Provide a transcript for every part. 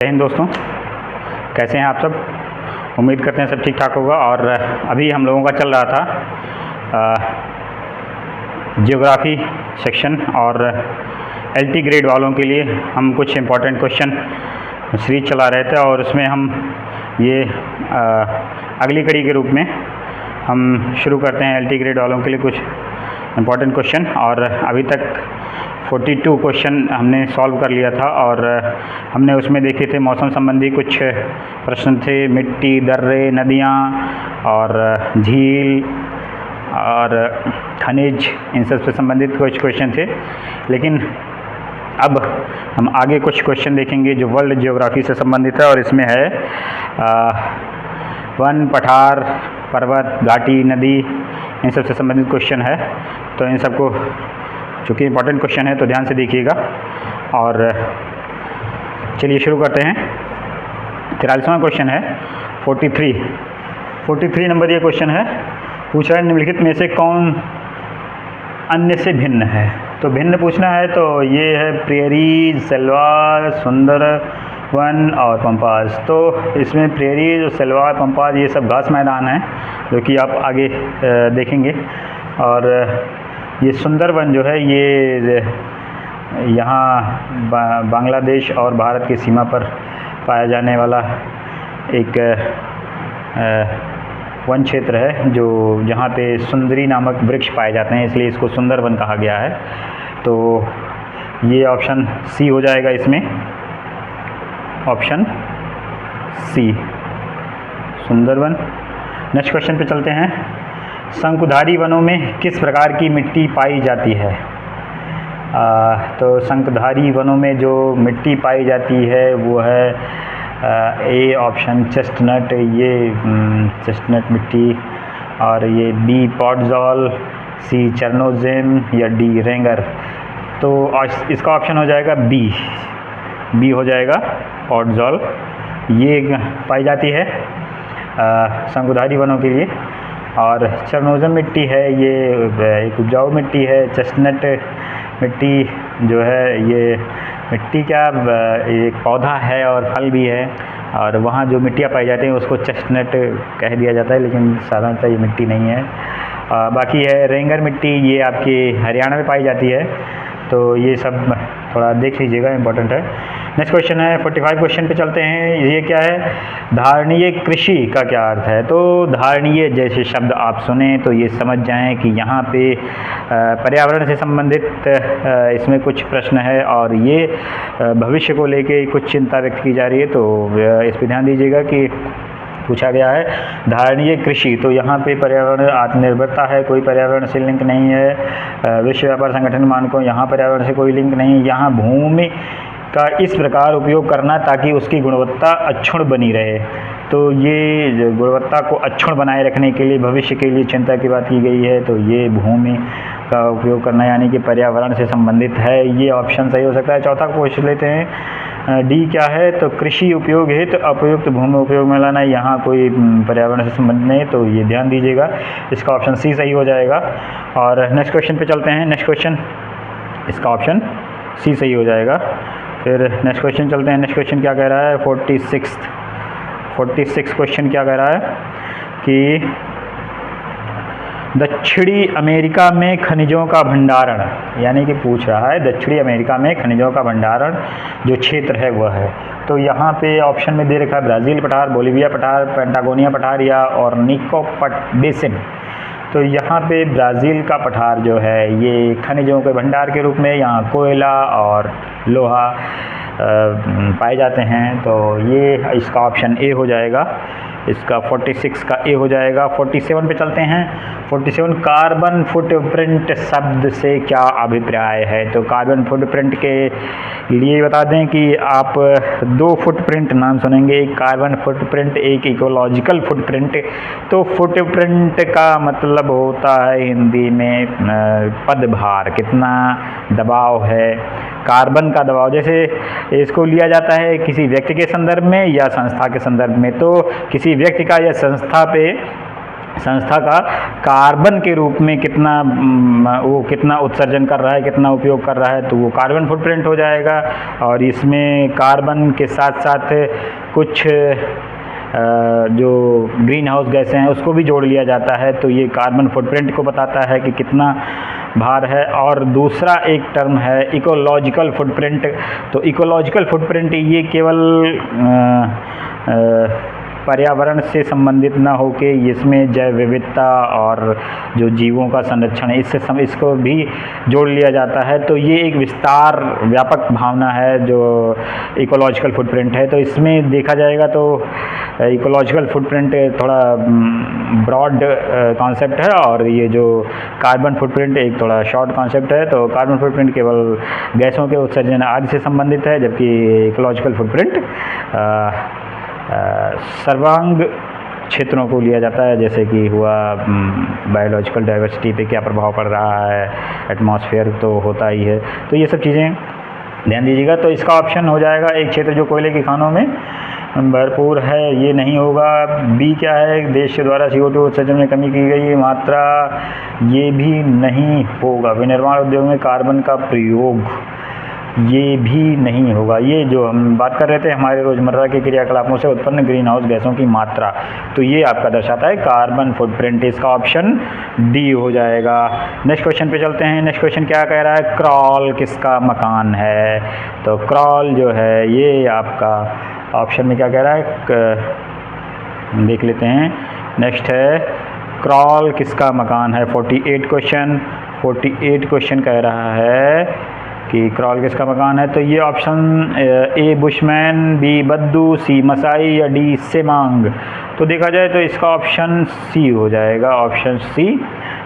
जय हिंद दोस्तों, कैसे हैं आप सब। उम्मीद करते हैं सब ठीक ठाक होगा। और अभी हम लोगों का चल रहा था जियोग्राफी सेक्शन, और एलटी ग्रेड वालों के लिए हम कुछ इम्पोर्टेंट क्वेश्चन सीरीज चला रहे थे, और उसमें हम ये अगली कड़ी के रूप में हम शुरू करते हैं एलटी ग्रेड वालों के लिए कुछ इम्पोर्टेंट क्वेश्चन। और अभी तक 42 क्वेश्चन हमने सॉल्व कर लिया था, और हमने उसमें देखे थे मौसम संबंधी कुछ प्रश्न थे, मिट्टी, दर्रे, नदियाँ और झील और खनिज, इन सब से संबंधित कुछ क्वेश्चन थे। लेकिन अब हम आगे कुछ क्वेश्चन देखेंगे जो वर्ल्ड ज्योग्राफी से संबंधित है, और इसमें है वन, पठार, पर्वत, घाटी, नदी, इन सब से संबंधित क्वेश्चन है। तो इन सबको, चूँकि इम्पोर्टेंट क्वेश्चन है तो ध्यान से देखिएगा। और चलिए शुरू करते हैं। 43वां क्वेश्चन है 43 नंबर ये क्वेश्चन है। पूछ रहा है निम्नलिखित में से कौन अन्य से भिन्न है। तो भिन्न पूछना है तो ये है प्रेरीज, सलवार, सुंदरवन और पंपास। तो इसमें प्रेरीज और सलवार, पंपास ये सब घास मैदान हैं, जो कि आप आगे देखेंगे। और ये सुंदरवन जो है ये यहाँ बांग्लादेश और भारत की सीमा पर पाया जाने वाला एक वन क्षेत्र है, जो जहाँ पे सुंदरी नामक वृक्ष पाए जाते हैं, इसलिए इसको सुंदरवन कहा गया है। तो ये ऑप्शन सी हो जाएगा इसमें, option C, Sundarban. Next question पे चलते हैं। शंकुधारी वनों में किस प्रकार की मिट्टी पाई जाती है। तो शंकुधारी वनों में जो मिट्टी पाई जाती है वो है ए ऑप्शन चेस्टनट, ये चेस्टनट मिट्टी, और ये बी पॉटजॉल, सी चरनोजेम या डी रेंगर। तो इसका ऑप्शन हो जाएगा बी हो जाएगा, पॉटजॉल। ये पाई जाती है शंकुधारी वनों के लिए। और चरनोजम मिट्टी है, ये एक उपजाऊ मिट्टी है। चेस्टनट मिट्टी जो है ये मिट्टी का एक पौधा है और फल भी है, और वहाँ जो मिट्टियाँ पाई जाती हैं उसको चेस्टनट कह दिया जाता है, लेकिन साधारणतः ये मिट्टी नहीं है। बाकी है रेंगर मिट्टी, ये आपकी हरियाणा में पाई जाती है। तो ये सब थोड़ा देख लीजिएगा, इम्पोर्टेंट है। नेक्स्ट क्वेश्चन है 45 क्वेश्चन पे चलते हैं। ये क्या है, धारणीय कृषि का क्या अर्थ है। तो धारणीय जैसे शब्द आप सुने तो ये समझ जाएं कि यहाँ पे पर्यावरण से संबंधित इसमें कुछ प्रश्न है, और ये भविष्य को लेके कुछ चिंता व्यक्त की जा रही है। तो इस पर ध्यान दीजिएगा कि पूछा गया है धारणीय कृषि, तो यहाँ पे पर्यावरण आत्मनिर्भरता है, कोई पर्यावरण से लिंक नहीं है। विश्व व्यापार संगठन मानकों, यहाँ पर्यावरण से कोई लिंक नहीं। यहाँ भूमि का इस प्रकार उपयोग करना ताकि उसकी गुणवत्ता अक्षुण्ण बनी रहे। तो ये गुणवत्ता को अक्षुण्ण बनाए रखने के लिए भविष्य के लिए चिंता की बात की गई है। तो ये भूमि का उपयोग करना यानी कि पर्यावरण से संबंधित है, ये ऑप्शन सही हो सकता है। चौथा क्वेश्चन लेते हैं, डी क्या है। तो कृषि उपयोग हेतु तो अपयुक्त भूमि उपयोग में लाना, यहाँ कोई पर्यावरण से संबंधित नहीं, तो ये ध्यान दीजिएगा, इसका ऑप्शन सी सही हो जाएगा। और नेक्स्ट क्वेश्चन पे चलते हैं। नेक्स्ट क्वेश्चन, इसका ऑप्शन सी सही हो जाएगा। फिर नेक्स्ट क्वेश्चन चलते हैं। नेक्स्ट क्वेश्चन क्या कह रहा है, 46 क्वेश्चन क्या कह रहा है कि दक्षिणी अमेरिका में खनिजों का भंडारण, यानी कि पूछ रहा है दक्षिणी अमेरिका में खनिजों का भंडारण जो क्षेत्र है वह है। तो यहाँ पे ऑप्शन में दे रखा है ब्राज़ील पठार, बोलिविया पठार, पेंटागोनिया पठार या और निकोपट बेसिन। तो यहाँ पे ब्राज़ील का पठार जो है ये खनिजों के भंडार के रूप में यहाँ कोयला और लोहा पाए जाते हैं। तो ये इसका ऑप्शन ए हो जाएगा, इसका 46 का ए हो जाएगा। 47 पे चलते हैं। 47 कार्बन फुटप्रिंट शब्द से क्या अभिप्राय है। तो कार्बन फुटप्रिंट के लिए बता दें कि आप दो फुटप्रिंट नाम सुनेंगे, एक कार्बन फुटप्रिंट, एक इकोलॉजिकल फुटप्रिंट। तो फुटप्रिंट का मतलब होता है हिंदी में पदभार, कितना दबाव है, कार्बन का दबाव। जैसे इसको लिया जाता है किसी व्यक्ति के संदर्भ में या संस्था के संदर्भ में। तो किसी व्यक्ति का या संस्था पे संस्था का कार्बन के रूप में कितना वो कितना उत्सर्जन कर रहा है, कितना उपयोग कर रहा है, तो वो कार्बन फुटप्रिंट हो जाएगा। और इसमें कार्बन के साथ साथ कुछ जो ग्रीन हाउस गैसें हैं उसको भी जोड़ लिया जाता है, तो ये कार्बन फुटप्रिंट को बताता है कि कितना भार है। और दूसरा एक टर्म है इकोलॉजिकल फुटप्रिंट। तो इकोलॉजिकल फुटप्रिंट ये केवल पर्यावरण से संबंधित ना होके इसमें जैव विविधता और जो जीवों का संरक्षण है इसको भी जोड़ लिया जाता है। तो ये एक विस्तार व्यापक भावना है जो इकोलॉजिकल फुटप्रिंट है। तो इसमें देखा जाएगा तो इकोलॉजिकल फुटप्रिंट थोड़ा ब्रॉड कॉन्सेप्ट है और ये जो कार्बन फुटप्रिंट एक थोड़ा शॉर्ट कॉन्सेप्ट है। तो कार्बन फुटप्रिंट केवल गैसों के उत्सर्जन आदि से संबंधित है, जबकि इकोलॉजिकल फुटप्रिंट सर्वांग क्षेत्रों को लिया जाता है, जैसे कि हुआ बायोलॉजिकल डाइवर्सिटी पे क्या प्रभाव पड़ रहा है, एटमॉस्फेयर तो होता ही है। तो ये सब चीज़ें ध्यान दीजिएगा। तो इसका ऑप्शन हो जाएगा एक क्षेत्र जो कोयले की खानों में भरपूर है, ये नहीं होगा। बी क्या है, देश के द्वारा CO2 उत्सर्जन में कमी की गई मात्रा, ये भी नहीं होगा। विनिर्माण उद्योग में कार्बन का प्रयोग, ये भी नहीं होगा। ये जो हम बात कर रहे थे हमारे रोज़मर्रा के क्रियाकलापों से उत्पन्न ग्रीन हाउस गैसों की मात्रा, तो ये आपका दर्शाता है कार्बन फुटप्रिंट। इसका ऑप्शन डी हो जाएगा। नेक्स्ट क्वेश्चन पे चलते हैं। नेक्स्ट क्वेश्चन क्या कह रहा है, क्रॉल किसका मकान है। तो क्रॉल जो है ये आपका ऑप्शन में क्या कह रहा है, देख लेते हैं। नेक्स्ट है क्रॉल किसका मकान है। 48 क्वेश्चन कह रहा है कि क्रॉल किसका मकान है। तो ये ऑप्शन ए बुशमैन, बी बद्दू, सी मसाई या डी सेमांग। तो देखा जाए तो इसका ऑप्शन सी हो जाएगा, option C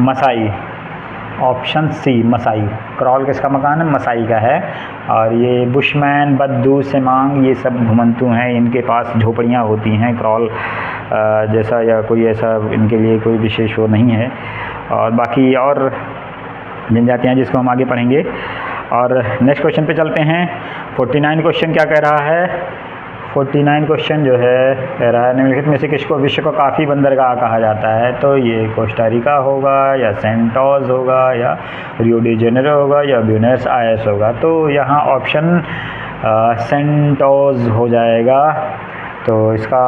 Masai. Option C Masai, kraal किसका मकान है, मसाई का है। और ये बुशमैन, बद्दू, सेमांग ये सब घुमंतू हैं, इनके पास झोपड़ियाँ होती हैं। क्रॉल जैसा या कोई ऐसा इनके लिए कोई विशेष वो नहीं है। और बाकी और जनजातियाँ जिसको हम आगे पढ़ेंगे। और नेक्स्ट क्वेश्चन पे चलते हैं। 49 क्वेश्चन क्या कह रहा है। 49 क्वेश्चन जो है कह रहा है निम्नलिखित में से किसको विश्व का काफ़ी बंदरगाह कहा जाता है। तो ये कोस्टारिका होगा या सेंटोस होगा या रियो डी जेनेरो होगा या ब्यूनस आयर्स होगा। तो यहाँ ऑप्शन सेंटोस हो जाएगा। तो इसका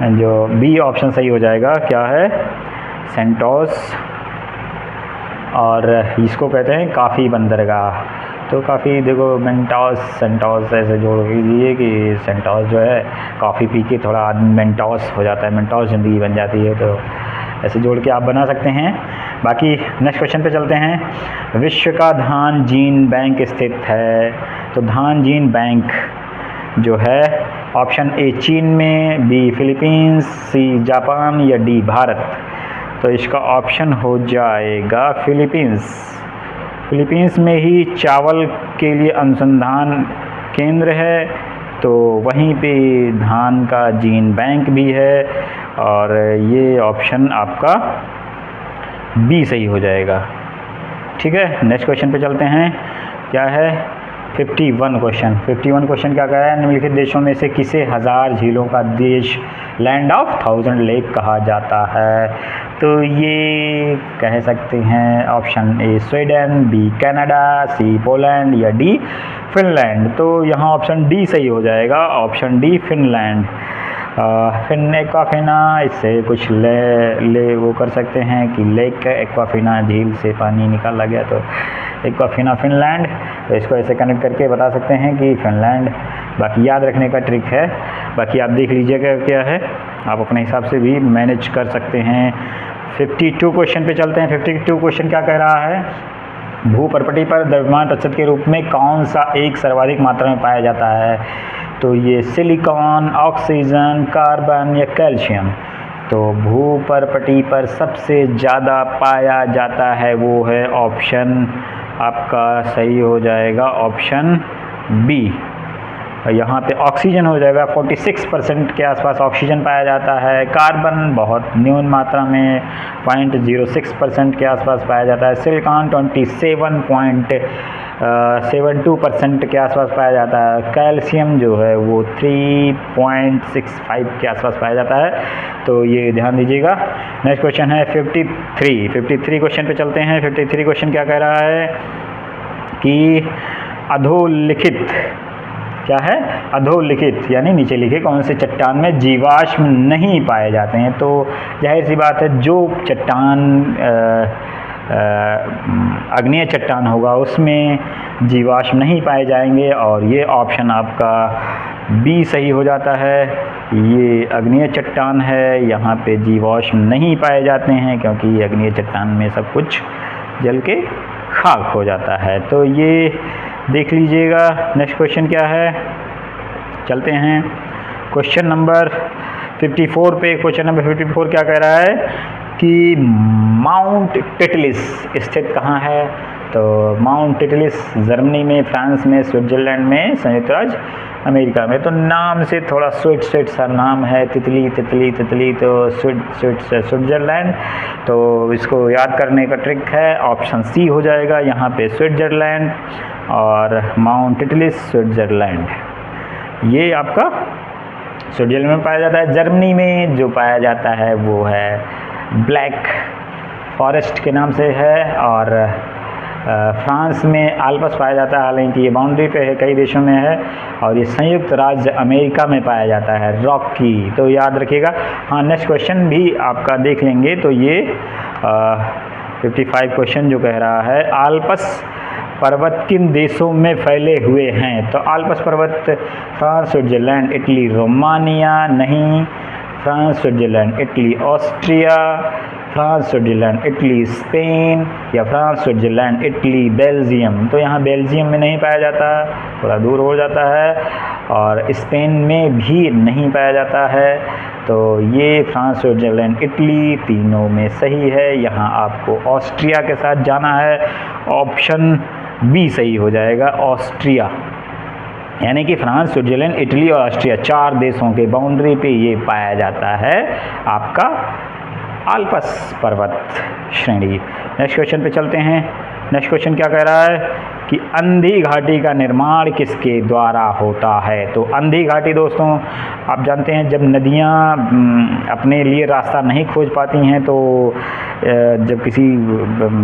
जो बी ऑप्शन सही हो जाएगा, क्या है, सेंटोस। और इसको कहते हैं काफ़ी बंदरगाह। तो काफ़ी देखो मेंटोस सेंटोस ऐसे जोड़ लीजिए कि सेंटोस जो है कॉफ़ी पी के थोड़ा आदमी मेंटोस हो जाता है, मेंटोस ज़िंदगी बन जाती है। तो ऐसे जोड़ के आप बना सकते हैं। बाकी नेक्स्ट क्वेश्चन पे चलते हैं। विश्व का धान जीन बैंक स्थित है। तो धान जीन बैंक जो है ऑप्शन ए चीन में, बी फिलीपींस, सी जापान या डी भारत। तो इसका ऑप्शन हो जाएगा फिलीपींस। फिलीपींस में ही चावल के लिए अनुसंधान केंद्र है, तो वहीं पे धान का जीन बैंक भी है। और ये ऑप्शन आपका बी सही हो जाएगा। ठीक है, नेक्स्ट क्वेश्चन पे चलते हैं। क्या है, 51 क्वेश्चन। 51 क्वेश्चन क्या कह रहा है, निम्नलिखित देशों में से किसे 1000 झीलों का देश, लैंड ऑफ 1000 लेक कहा जाता है। तो ये कह सकते हैं option A Sweden, B Canada, C Poland या डी फिनलैंड। तो यहाँ ऑप्शन डी सही हो जाएगा, option D Finland. Fin Aquafina, इससे कुछ ले वो कर सकते हैं कि लेक एक्वाफिना झील से पानी निकाला गया, तो एक्वाफिना फिनलैंड। तो इसको ऐसे कनेक्ट करके बता सकते हैं कि फिनलैंड। बाकी याद रखने का ट्रिक है, बाकी आप देख लीजिएगा क्या है, आप अपने हिसाब से भी मैनेज कर सकते हैं। 52 क्वेश्चन पे चलते हैं। 52 क्वेश्चन क्या कह रहा है, भूपर्पटी पर द्रव्यमान प्रतिशत के रूप में कौन सा एक सर्वाधिक मात्रा में पाया जाता है। तो ये सिलिकॉन, ऑक्सीजन, कार्बन या कैल्शियम। तो भूपर्पटी पर सबसे ज़्यादा पाया जाता है वो है ऑप्शन आपका सही हो जाएगा, ऑप्शन बी। यहाँ पे ऑक्सीजन हो जाएगा, 46% के आसपास ऑक्सीजन पाया जाता है। कार्बन बहुत न्यून मात्रा में 0.06% के आसपास पाया जाता है। सिलिकॉन 72% के आसपास पाया जाता है। कैल्शियम जो है वो 3.65 के आसपास पाया जाता है, तो ये ध्यान दीजिएगा। नेक्स्ट क्वेश्चन है 53 क्वेश्चन पे चलते हैं। 53 क्वेश्चन क्या कह रहा है कि अधोलिखित क्या है, अधोलिखित यानी नीचे लिखे कौन से चट्टान में जीवाश्म नहीं पाए जाते हैं। तो जाहिर सी बात है जो चट्टान आग्नेय चट्टान होगा उसमें जीवाश्म नहीं पाए जाएंगे, और ये ऑप्शन आपका बी सही हो जाता है। ये आग्नेय चट्टान है, यहाँ पे जीवाश्म नहीं पाए जाते हैं क्योंकि आग्नेय चट्टान में सब कुछ जल के खाक हो जाता है। तो ये देख लीजिएगा। नेक्स्ट क्वेश्चन क्या है, चलते हैं क्वेश्चन नंबर 54 पे। क्वेश्चन नंबर 54 क्या कह रहा है कि माउंट टिटलिस स्थित कहाँ है। तो माउंट टिटलिस जर्मनी में, फ्रांस में, स्विट्जरलैंड में, संयुक्त राज्य अमेरिका में। तो नाम से थोड़ा स्विट सा नाम है, तितली तितली तितली, तो स्विट्जरलैंड। तो इसको याद करने का ट्रिक है, ऑप्शन सी हो जाएगा यहाँ पे, स्विट्जरलैंड और माउंट टिटलिस स्विट्जरलैंड। ये आपका स्विट्जरलैंड में पाया जाता है। जर्मनी में जो पाया जाता है वो है ब्लैक फॉरेस्ट के नाम से है, और फ्रांस में आल्प्स पाया जाता है, हालांकि ये बाउंड्री पे है, कई देशों में है। और ये संयुक्त राज्य अमेरिका में पाया जाता है, रॉकी। तो याद रखिएगा। हाँ, नेक्स्ट क्वेश्चन भी आपका देख लेंगे। तो ये 55 क्वेश्चन जो कह रहा है आल्प्स पर्वत किन देशों में फैले हुए हैं। तो आल्प्स पर्वत फ्रांस, स्विट्जरलैंड, इटली, रोमानिया नहीं, France, Switzerland, Italy, Austria, France, Switzerland, Italy, Spain, या फ्रांस, स्विट्जरलैंड, इटली, बेल्जियम। तो यहाँ बेल्जियम में नहीं पाया जाता, थोड़ा दूर हो जाता है, और स्पेन में भी नहीं पाया जाता है। तो ये फ्रांस, स्विट्जरलैंड, इटली तीनों में सही है। यहाँ आपको ऑस्ट्रिया के साथ जाना है, ऑप्शन बी सही हो जाएगा, ऑस्ट्रिया। यानी कि फ्रांस, स्विट्जरलैंड, इटली और ऑस्ट्रिया 4 देशों के बाउंड्री पे ये पाया जाता है आपका आल्प्स पर्वत श्रेणी। नेक्स्ट क्वेश्चन पे चलते हैं। नेक्स्ट क्वेश्चन क्या कह रहा है कि अंधी घाटी का निर्माण किसके द्वारा होता है। तो अंधी घाटी दोस्तों आप जानते हैं जब नदियाँ अपने लिए रास्ता नहीं खोज पाती हैं, तो जब किसी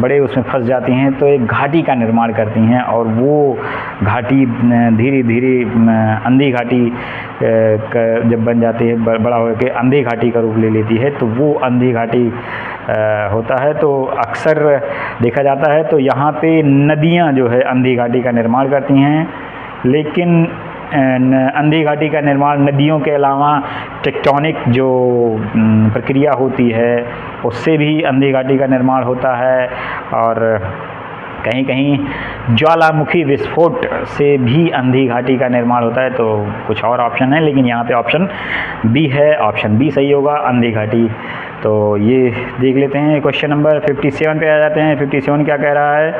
बड़े उसमें फंस जाती हैं तो एक घाटी का निर्माण करती हैं, और वो घाटी धीरे धीरे अंधी घाटी जब बन जाती है, बड़ा होकर अंधी घाटी का रूप ले लेती है, तो वो अंधी घाटी होता है। तो अक्सर देखा जाता है तो यहाँ पे नदियाँ जो है अंधी घाटी का निर्माण करती हैं, लेकिन अंधी घाटी का निर्माण नदियों के अलावा टेक्टोनिक जो प्रक्रिया होती है उससे भी अंधी घाटी का निर्माण होता है, और कहीं कहीं ज्वालामुखी विस्फोट से भी अंधी घाटी का निर्माण होता है। तो कुछ और ऑप्शन है, लेकिन यहाँ पे ऑप्शन बी है, ऑप्शन बी सही होगा, अंधी घाटी। तो ये देख लेते हैं। क्वेश्चन नंबर 57 पे आ जाते हैं। 57 क्या कह रहा है,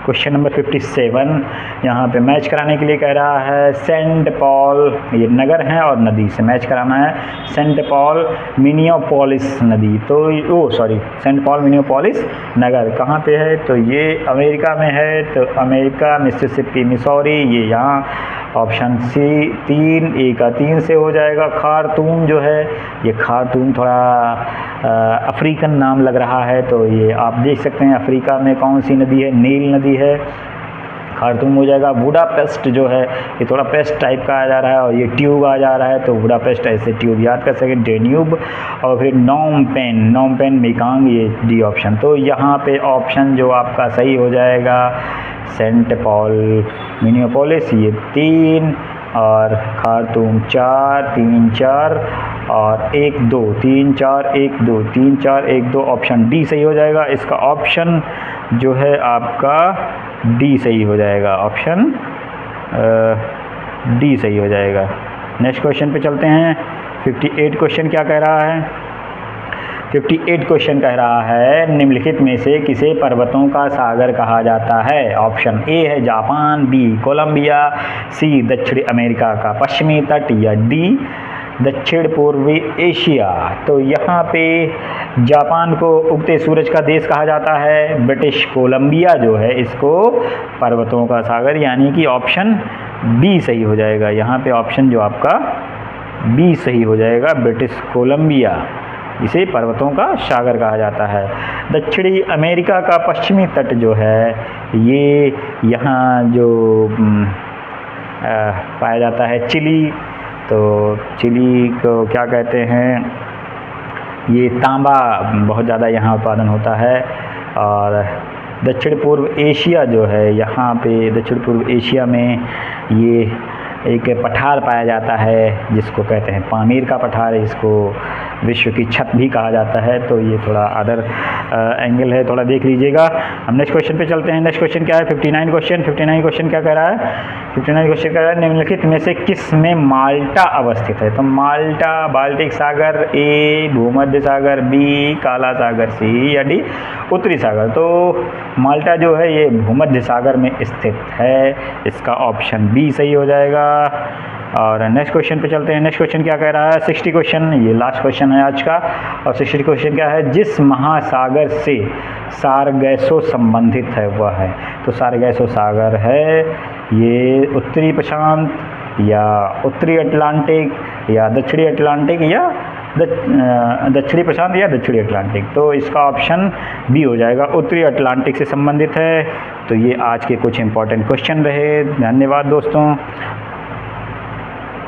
क्वेश्चन नंबर 57 यहाँ पे मैच कराने के लिए कह रहा है सेंट पॉल, ये नगर है और नदी से मैच कराना है, सेंट पॉल मिनियोपोलिस नदी। तो सेंट पॉल मिनियोपोलिस नगर कहाँ पे है, तो ये अमेरिका में है। तो अमेरिका, मिसिसिपी, मिसौरी, ये यहाँ ऑप्शन सी 3, ए का 3 से हो जाएगा। खार्तूम जो है, ये खार्तूम थोड़ा अफ्रीकन नाम लग रहा है, तो ये आप देख सकते हैं अफ्रीका में कौन सी नदी है, नील नदी है, खार्तूम हो जाएगा। बुडापेस्ट जो है ये थोड़ा पेस्ट टाइप का आ जा रहा है, और ये ट्यूब आ जा रहा है, तो बुडापेस्ट ऐसे ट्यूब याद कर सकें, डेन्यूब। और फिर नोमपेन मेकांग, ये डी ऑप्शन। तो यहाँ पे ऑप्शन जो आपका सही हो जाएगा सेंट पॉल मिनियोपोलिस, ये 3, और खार्तूम 4, 3, 4 और 1, 2, 3, 4, 1, 2, 3, 4, 1, 2, ऑप्शन डी सही हो जाएगा। इसका ऑप्शन जो है आपका डी सही हो जाएगा, ऑप्शन डी सही हो जाएगा। नेक्स्ट क्वेश्चन पे चलते हैं। 58 क्वेश्चन क्या कह रहा है, 58 क्वेश्चन कह रहा है निम्नलिखित में से किसे पर्वतों का सागर कहा जाता है। ऑप्शन ए है जापान, बी कोलंबिया, सी दक्षिण अमेरिका का पश्चिमी तट, या डी दक्षिण पूर्वी एशिया, तो यहाँ पे जापान को उगते सूरज का देश कहा जाता है। ब्रिटिश कोलंबिया जो है इसको पर्वतों का सागर, यानी कि ऑप्शन बी सही हो जाएगा। यहाँ पे ऑप्शन जो आपका बी सही हो जाएगा, ब्रिटिश कोलंबिया, इसे पर्वतों का सागर कहा जाता है। दक्षिणी अमेरिका का पश्चिमी तट जो है ये यहाँ जो पाया जाता है चिली, तो चिली को क्या कहते हैं, ये तांबा बहुत ज़्यादा यहाँ उत्पादन होता है। और दक्षिण पूर्व एशिया जो है, यहाँ पे दक्षिण पूर्व एशिया में ये एक पठार पाया जाता है जिसको कहते हैं पामीर का पठार, इसको विश्व की छत भी कहा जाता है। तो ये थोड़ा अदर एंगल है, थोड़ा देख लीजिएगा। हम नेक्स्ट क्वेश्चन पे चलते हैं। नेक्स्ट क्वेश्चन क्या है, 59 क्वेश्चन। 59 क्वेश्चन क्या कह रहा है, 59 क्वेश्चन कह रहा है निम्नलिखित में से किस में माल्टा अवस्थित है। तो माल्टा बाल्टिक सागर, ए भूमध्य सागर, बी काला सागर, सी या डी उत्तरी सागर। तो माल्टा जो है ये भूमध्य सागर में स्थित है, इसका ऑप्शन बी सही हो जाएगा। और नेक्स्ट क्वेश्चन पे चलते हैं। नेक्स्ट क्वेश्चन क्या कह रहा है, 60 क्वेश्चन, ये लास्ट क्वेश्चन है आज का। और 60 क्वेश्चन क्या है, जिस महासागर से सारगैसो संबंधित है वह है। तो सारगैसो सागर है ये उत्तरी प्रशांत या उत्तरी अटलांटिक या दक्षिणी अटलांटिक या दक्षिणी प्रशांत या दक्षिणी अटलांटिक। तो इसका ऑप्शन बी हो जाएगा, उत्तरी अटलांटिक से संबंधित है। तो ये आज के कुछ इंपॉर्टेंट क्वेश्चन रहे। धन्यवाद दोस्तों।